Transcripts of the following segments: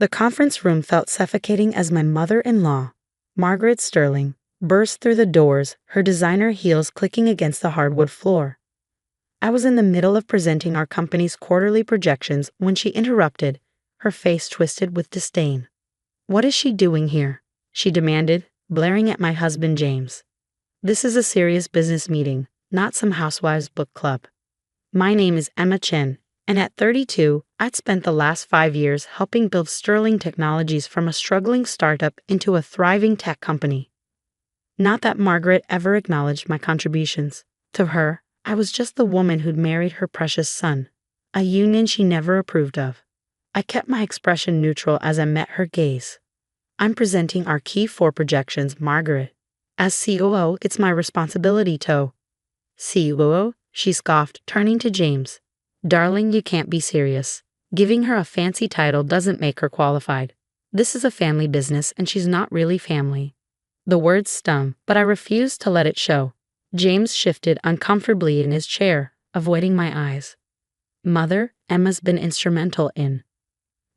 The conference room felt suffocating as my mother-in-law, Margaret Sterling, burst through the doors, her designer heels clicking against the hardwood floor. I was in the middle of presenting our company's quarterly projections when she interrupted, her face twisted with disdain. "What is she doing here?" she demanded, blaring at my husband James. "This is a serious business meeting, not some housewives book club. My name is Emma Chen, and at 32, I'd spent the last 5 years helping build Sterling Technologies from a struggling startup into a thriving tech company." Not that Margaret ever acknowledged my contributions. To her, I was just the woman who'd married her precious son, a union she never approved of. I kept my expression neutral as I met her gaze. "I'm presenting our Q4 projections, Margaret. As COO, it's my responsibility to—" "COO?" she scoffed, turning to James. "Darling, you can't be serious. Giving her a fancy title doesn't make her qualified. This is a family business, and she's not really family." The words stung, but I refused to let it show. James shifted uncomfortably in his chair, avoiding my eyes. "Mother, Emma's been instrumental in—"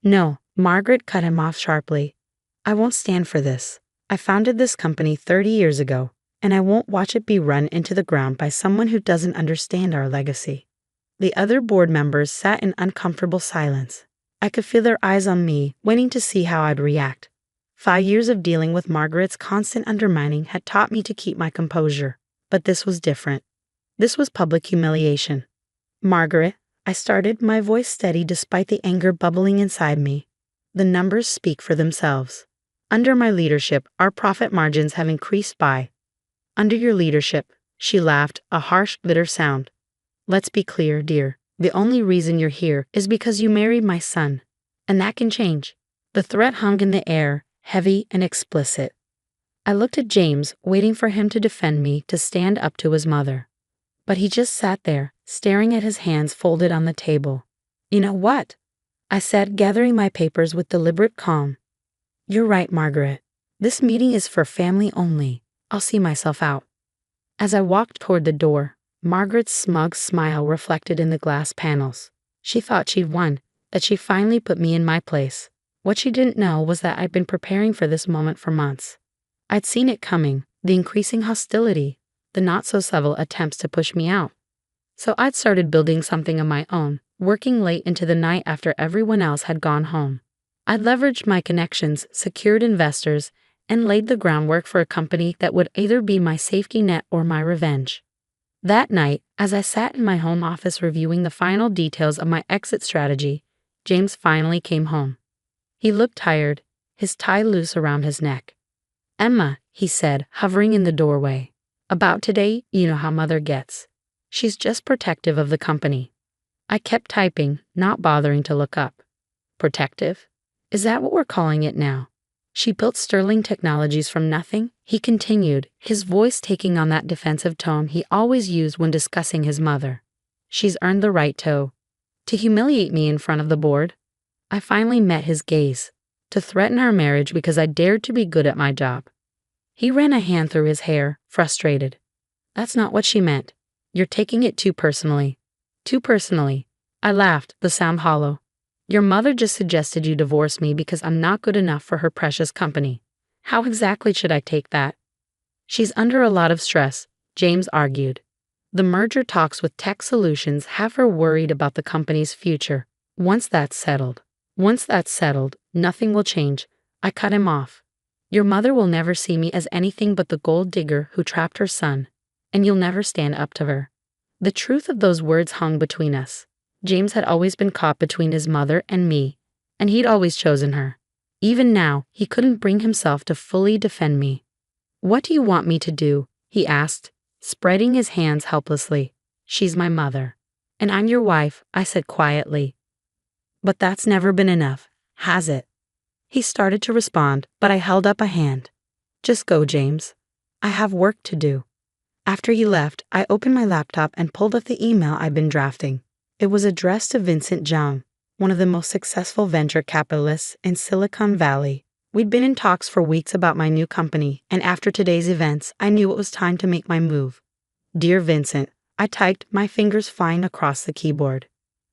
"No," Margaret cut him off sharply. "I won't stand for this. I founded this company 30 years ago, and I won't watch it be run into the ground by someone who doesn't understand our legacy." The other board members sat in uncomfortable silence. I could feel their eyes on me, waiting to see how I'd react. 5 years of dealing with Margaret's constant undermining had taught me to keep my composure, but this was different. This was public humiliation. "Margaret," I started, my voice steady despite the anger bubbling inside me. "The numbers speak for themselves. Under my leadership, our profit margins have increased by—" "Under your leadership," she laughed, a harsh, bitter sound. "Let's be clear, dear. The only reason you're here is because you married my son. And that can change." The threat hung in the air, heavy and explicit. I looked at James, waiting for him to defend me, to stand up to his mother. But he just sat there, staring at his hands folded on the table. "You know what?" I said, gathering my papers with deliberate calm. "You're right, Margaret. This meeting is for family only. I'll see myself out." As I walked toward the door, Margaret's smug smile reflected in the glass panels. She thought she'd won, that she finally put me in my place. What she didn't know was that I'd been preparing for this moment for months. I'd seen it coming, the increasing hostility, the not-so-subtle attempts to push me out. So I'd started building something of my own, working late into the night after everyone else had gone home. I'd leveraged my connections, secured investors, and laid the groundwork for a company that would either be my safety net or my revenge. That night, as I sat in my home office reviewing the final details of my exit strategy, James finally came home. He looked tired, his tie loose around his neck. "Emma," he said, hovering in the doorway. "About today, you know how Mother gets. She's just protective of the company." I kept typing, not bothering to look up. "Protective? Is that what we're calling it now? She built Sterling Technologies from nothing?" he continued, his voice taking on that defensive tone he always used when discussing his mother. "She's earned the right to humiliate me in front of the board." I finally met his gaze. "To threaten our marriage because I dared to be good at my job." He ran a hand through his hair, frustrated. "That's not what she meant. You're taking it too personally." "Too personally." I laughed, the sound hollow. "Your mother just suggested you divorce me because I'm not good enough for her precious company. How exactly should I take that?" "She's under a lot of stress," James argued. "The merger talks with Tech Solutions have her worried about the company's future. Once that's settled, nothing will change." I cut him off. "Your mother will never see me as anything but the gold digger who trapped her son, and you'll never stand up to her." The truth of those words hung between us. James had always been caught between his mother and me, and he'd always chosen her. Even now, he couldn't bring himself to fully defend me. "What do you want me to do?" he asked, spreading his hands helplessly. "She's my mother. And I'm your wife," I said quietly. "But that's never been enough, has it?" He started to respond, but I held up a hand. "Just go, James. I have work to do." After he left, I opened my laptop and pulled up the email I'd been drafting. It was addressed to Vincent Zhang, one of the most successful venture capitalists in Silicon Valley. We'd been in talks for weeks about my new company, and after today's events, I knew it was time to make my move. "Dear Vincent," I typed, my fingers flying across the keyboard.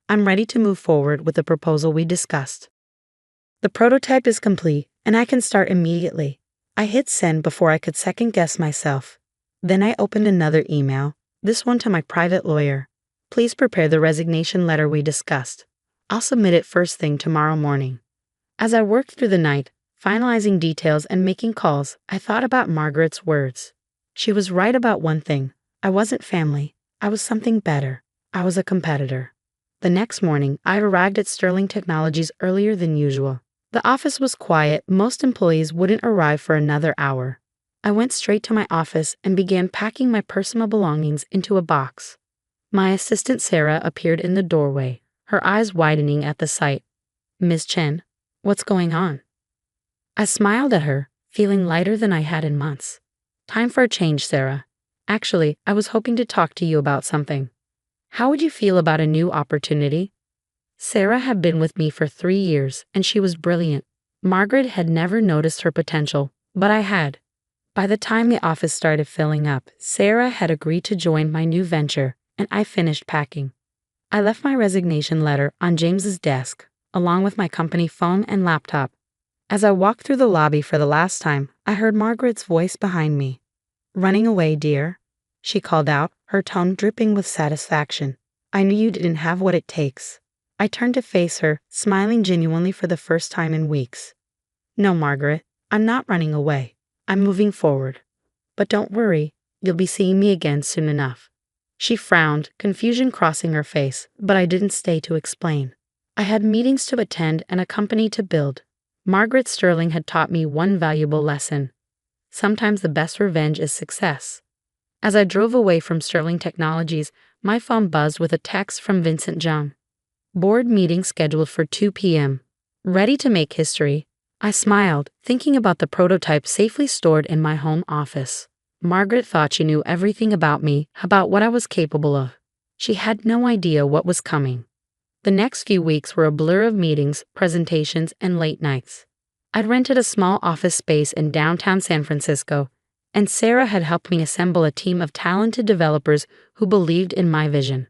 "I'm ready to move forward with the proposal we discussed. The prototype is complete, and I can start immediately. I hit send before I could second guess myself. Then I opened another email, this one to my private lawyer. Please prepare the resignation letter we discussed. I'll submit it first thing tomorrow morning. As I worked through the night, finalizing details and making calls, I thought about Margaret's words. She was right about one thing. I wasn't family. I was something better. I was a competitor. The next morning, I arrived at Sterling Technologies earlier than usual. The office was quiet. Most employees wouldn't arrive for another hour. I went straight to my office and began packing my personal belongings into a box. My assistant Sarah appeared in the doorway, her eyes widening at the sight. Ms. Chen, what's going on? I smiled at her, feeling lighter than I had in months. Time for a change, Sarah. Actually, I was hoping to talk to you about something. How would you feel about a new opportunity? Sarah had been with me for 3 years, and she was brilliant. Margaret had never noticed her potential, but I had. By the time the office started filling up, Sarah had agreed to join my new venture, and I finished packing. I left my resignation letter on James's desk, along with my company phone and laptop. As I walked through the lobby for the last time, I heard Margaret's voice behind me. Running away, dear? She called out, her tone dripping with satisfaction. I knew you didn't have what it takes. I turned to face her, smiling genuinely for the first time in weeks. No, Margaret, I'm not running away. I'm moving forward. But don't worry, you'll be seeing me again soon enough. She frowned, confusion crossing her face, but I didn't stay to explain. I had meetings to attend and a company to build. Margaret Sterling had taught me one valuable lesson. Sometimes the best revenge is success. As I drove away from Sterling Technologies, my phone buzzed with a text from Vincent Zhang. Board meeting scheduled for 2 p.m. Ready to make history? I smiled, thinking about the prototype safely stored in my home office. Margaret thought she knew everything about me, about what I was capable of. She had no idea what was coming. The next few weeks were a blur of meetings, presentations, and late nights. I'd rented a small office space in downtown San Francisco, and Sarah had helped me assemble a team of talented developers who believed in my vision.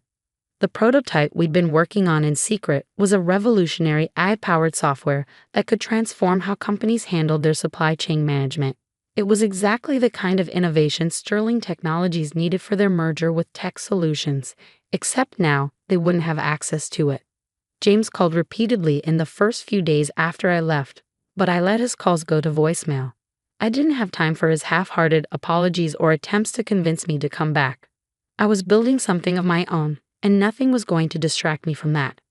The prototype we'd been working on in secret was a revolutionary AI-powered software that could transform how companies handled their supply chain management. It was exactly the kind of innovation Sterling Technologies needed for their merger with Tech Solutions, except now they wouldn't have access to it. James called repeatedly in the first few days after I left, but I let his calls go to voicemail. I didn't have time for his half-hearted apologies or attempts to convince me to come back. I was building something of my own, and nothing was going to distract me from that.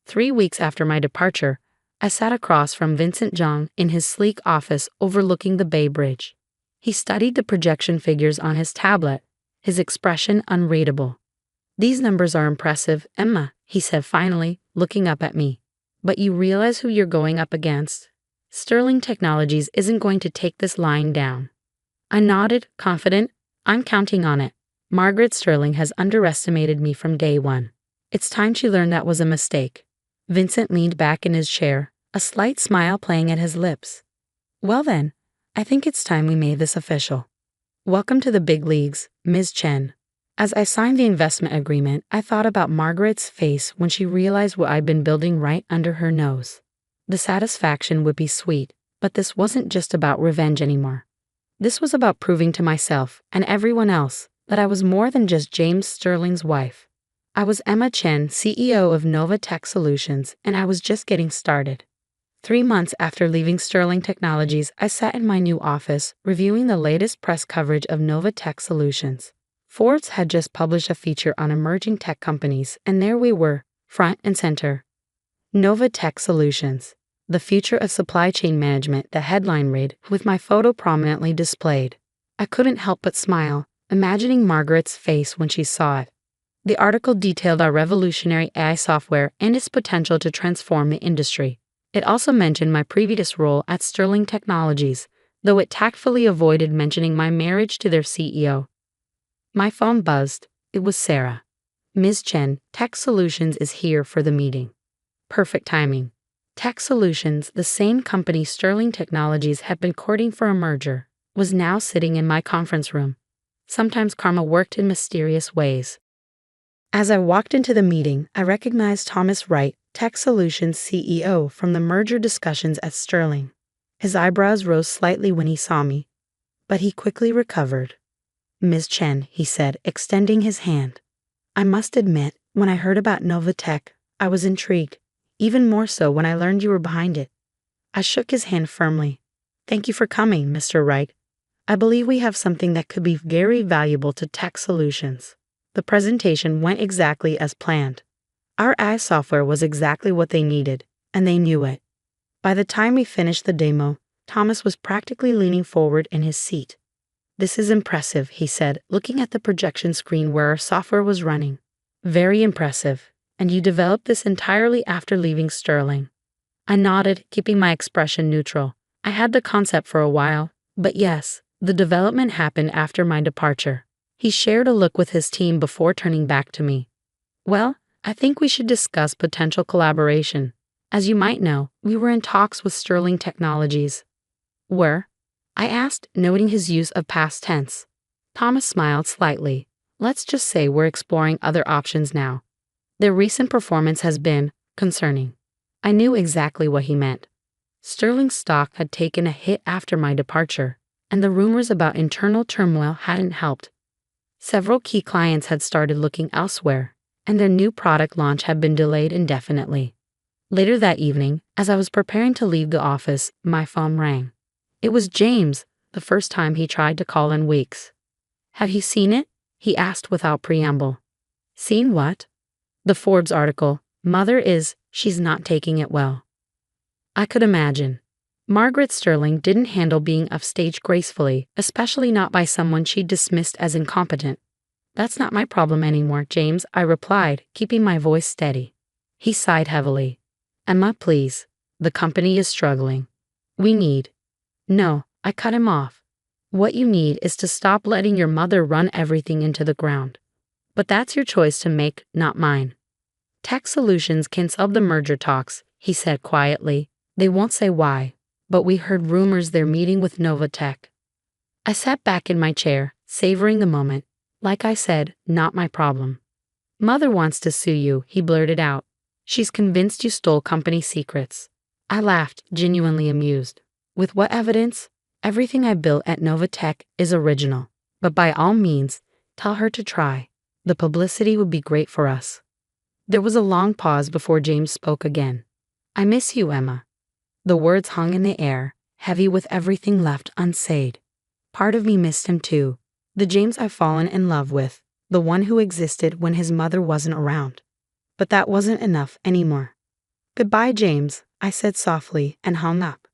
3 weeks after my departure, I sat across from Vincent Zhang in his sleek office overlooking the Bay Bridge. He studied the projection figures on his tablet, his expression unreadable. These numbers are impressive, Emma, he said finally, looking up at me. But you realize who you're going up against? Sterling Technologies isn't going to take this lying down. I nodded, confident. I'm counting on it. Margaret Sterling has underestimated me from day one. It's time she learned that was a mistake. Vincent leaned back in his chair, a slight smile playing at his lips. Well then, I think it's time we made this official. Welcome to the big leagues, Ms. Chen. As I signed the investment agreement, I thought about Margaret's face when she realized what I'd been building right under her nose. The satisfaction would be sweet, but this wasn't just about revenge anymore. This was about proving to myself and everyone else that I was more than just James Sterling's wife. I was Emma Chen, CEO of Nova Tech Solutions, and I was just getting started. 3 months after leaving Sterling Technologies, I sat in my new office, reviewing the latest press coverage of Nova Tech Solutions. Forbes had just published a feature on emerging tech companies, and there we were, front and center. Nova Tech Solutions, the future of supply chain management, the headline read, with my photo prominently displayed. I couldn't help but smile, imagining Margaret's face when she saw it. The article detailed our revolutionary AI software and its potential to transform the industry. It also mentioned my previous role at Sterling Technologies, though it tactfully avoided mentioning my marriage to their CEO. My phone buzzed. It was Sarah. Ms. Chen, Tech Solutions is here for the meeting. Perfect timing. Tech Solutions, the same company Sterling Technologies had been courting for a merger, was now sitting in my conference room. Sometimes karma worked in mysterious ways. As I walked into the meeting, I recognized Thomas Wright, Tech Solutions CEO, from the merger discussions at Sterling. His eyebrows rose slightly when he saw me, but he quickly recovered. "Ms. Chen," he said, extending his hand. "I must admit, when I heard about Novatech, I was intrigued, even more so when I learned you were behind it." I shook his hand firmly. "Thank you for coming, Mr. Wright. I believe we have something that could be very valuable to Tech Solutions." The presentation went exactly as planned. Our AI software was exactly what they needed, and they knew it. By the time we finished the demo, Thomas was practically leaning forward in his seat. "This is impressive," he said, looking at the projection screen where our software was running. "Very impressive. And you developed this entirely after leaving Sterling." I nodded, keeping my expression neutral. I had the concept for a while, but yes, the development happened after my departure. He shared a look with his team before turning back to me. "Well, I think we should discuss potential collaboration. As you might know, we were in talks with Sterling Technologies." "Were?" I asked, noting his use of past tense. Thomas smiled slightly. "Let's just say we're exploring other options now. Their recent performance has been concerning." I knew exactly what he meant. Sterling's stock had taken a hit after my departure, and the rumors about internal turmoil hadn't helped. Several key clients had started looking elsewhere, and their new product launch had been delayed indefinitely. Later that evening, as I was preparing to leave the office, my phone rang. It was James, the first time he tried to call in weeks. "Have you seen it?" he asked without preamble. "Seen what?" "The Forbes article. She's not taking it well." I could imagine. Margaret Sterling didn't handle being upstaged gracefully, especially not by someone she dismissed as incompetent. "That's not my problem anymore, James," I replied, keeping my voice steady. He sighed heavily. "Emma, please. The company is struggling. We need—" "No," I cut him off. "What you need is to stop letting your mother run everything into the ground. But that's your choice to make, not mine." "Tech Solutions canceled the merger talks," he said quietly. "They won't say why, but we heard rumors they're meeting with Novatech." I sat back in my chair, savoring the moment. Like I said, not my problem. "Mother wants to sue you," he blurted out. "She's convinced you stole company secrets." I laughed, genuinely amused. "With what evidence? Everything I built at Novatech is original. But by all means, tell her to try. The publicity would be great for us." There was a long pause before James spoke again. "I miss you, Emma." The words hung in the air, heavy with everything left unsaid. Part of me missed him too. The James I've fallen in love with, the one who existed when his mother wasn't around. But that wasn't enough anymore. "Goodbye, James," I said softly and hung up.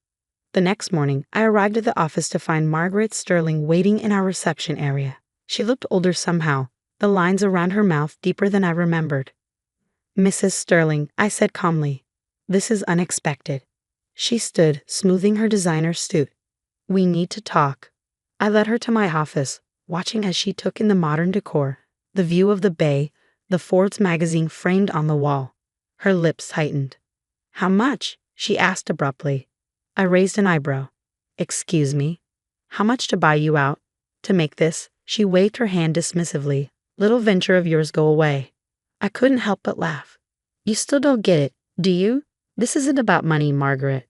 The next morning, I arrived at the office to find Margaret Sterling waiting in our reception area. She looked older somehow, the lines around her mouth deeper than I remembered. "Mrs. Sterling," I said calmly, "this is unexpected." She stood, smoothing her designer suit. "We need to talk." I led her to my office, watching as she took in the modern decor, the view of the bay, the Forbes magazine framed on the wall. Her lips tightened. "How much?" she asked abruptly. I raised an eyebrow. "Excuse me? How much to buy you out? To make this?" She waved her hand dismissively. "Little venture of yours go away." I couldn't help but laugh. "You still don't get it, do you? This isn't about money, Margaret.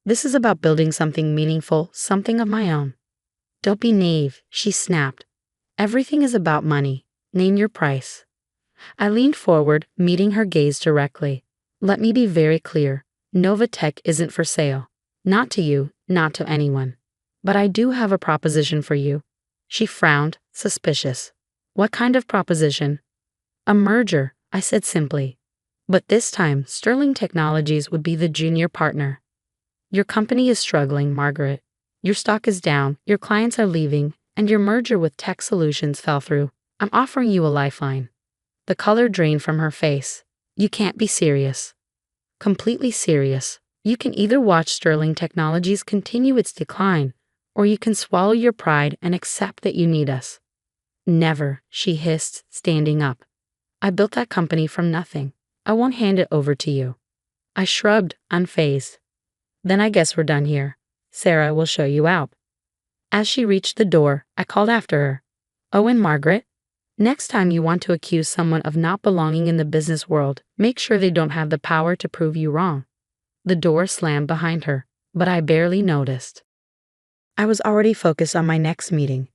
This is about building something meaningful, something of my own." "Don't be naive," she snapped. "Everything is about money. Name your price." I leaned forward, meeting her gaze directly. "Let me be very clear. Novatech isn't for sale. Not to you, not to anyone. But I do have a proposition for you." She frowned, suspicious. "What kind of proposition?" "A merger," I said simply. "But this time, Sterling Technologies would be the junior partner." "Your company is struggling, Margaret. Your stock is down, your clients are leaving, and your merger with Tech Solutions fell through. I'm offering you a lifeline." The color drained from her face. "You can't be serious." "Completely serious. You can either watch Sterling Technologies continue its decline, or you can swallow your pride and accept that you need us." "Never," she hissed, standing up. "I built that company from nothing. I won't hand it over to you." I shrugged, unfazed. "Then I guess we're done here. Sarah will show you out." As she reached the door, I called after her. "Oh, and Margaret?" Next time you want to accuse someone of not belonging in the business world, make sure they don't have the power to prove you wrong. The door slammed behind her, but I barely noticed. I was already focused on my next meeting,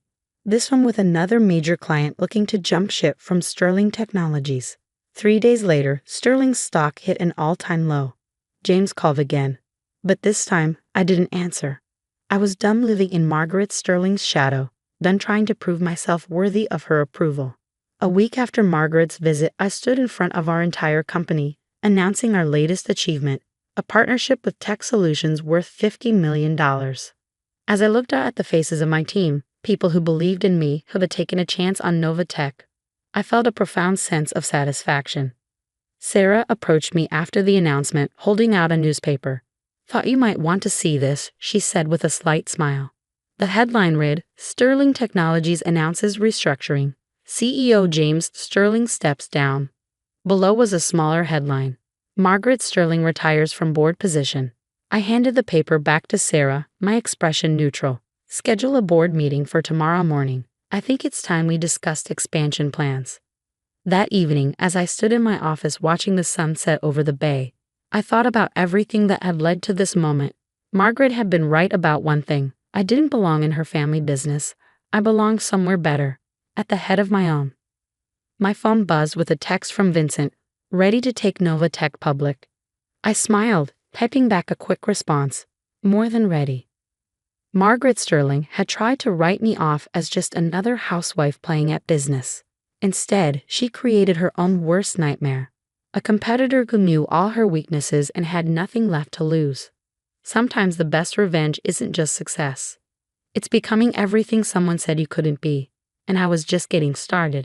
this one with another major client looking to jump ship from Sterling Technologies. 3 days later, Sterling's stock hit an all-time low. James called again, but this time I didn't answer. I was done living in Margaret Sterling's shadow, done trying to prove myself worthy of her approval. A week after Margaret's visit, I stood in front of our entire company, announcing our latest achievement, a partnership with tech solutions worth $50 million. As I looked out at the faces of my team, people who believed in me, who had taken a chance on Nova Tech, I felt a profound sense of satisfaction. Sarah approached me after the announcement, holding out a newspaper. "Thought you might want to see this," she said with a slight smile. The headline read, "Sterling Technologies announces restructuring. CEO James Sterling steps down." Below was a smaller headline, "Margaret Sterling retires from board position." I handed the paper back to Sarah, my expression neutral. "Schedule a board meeting for tomorrow morning. I think it's time we discussed expansion plans." That evening, as I stood in my office watching the sun set over the bay, I thought about everything that had led to this moment. Margaret had been right about one thing. I didn't belong in her family business. I belonged somewhere better, at the head of my own. My phone buzzed with a text from Vincent, ready to take Nova Tech public. I smiled, typing back a quick response, more than ready. Margaret Sterling had tried to write me off as just another housewife playing at business. Instead, she created her own worst nightmare, a competitor who knew all her weaknesses and had nothing left to lose. Sometimes the best revenge isn't just success. It's becoming everything someone said you couldn't be, and I was just getting started.